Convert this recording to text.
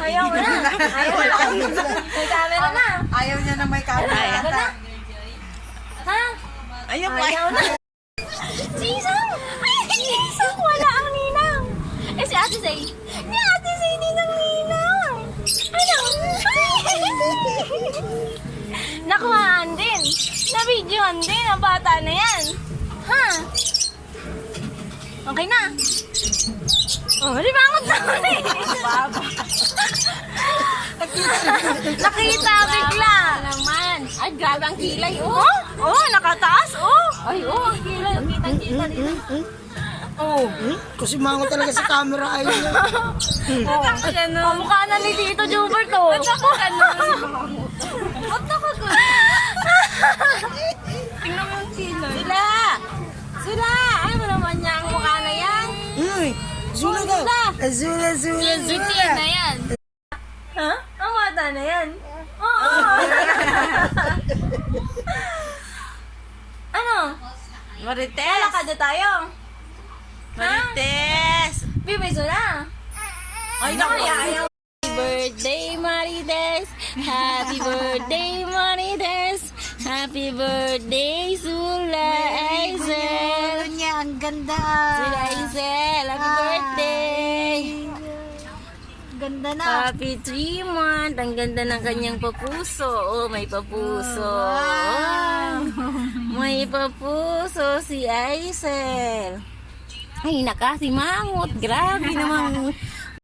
Ayaw mo na. Ayaw mo na. May camera na. Ayaw niya na may camera. Ayaw na. Ha? Ayaw mo. Ayaw na. Sisang! Ay, Sisang! Wala ang ninang. Eh, si Ate Zay. Ni Ate Zay, ninang. Ano? Ay! Nakuhaan din. Na-videoan din ang bata na yan. Ha? Okay na. Oh, di bangon na ulit. Nakita bigla. Naman. Ay, grabe ang kilay, oh. Oh, nakataas, oh. Ay, oh, ang kilay. Kita dito. Oh. Kasi mango talaga sa camera. Ayaw niya. Kamukha na ni Tito Jubert, oh. Ba't ako ganun? Ba't ako ganun? Tingnan mo yung kilay. Sila! Ay mo naman niya ang mukha na yan. Zula daw. Zula. Zula na yan. Ha? Ang bata na yan. Oo. Ano? Marites. Lalakad na tayo. Marites. Bibiso na. Ay, naku. Ayaw. Happy birthday, Marites. Happy birthday, Marites. Happy birthday, Zula Aizel. Niya, ang ganda. Zula Aizel, happy birthday. Ganda na. Happy 3 month. Ang ganda ng kanyang papuso. Oh, may papuso. May papuso si Aizel. Ay, naka si Mangot. Grabe naman.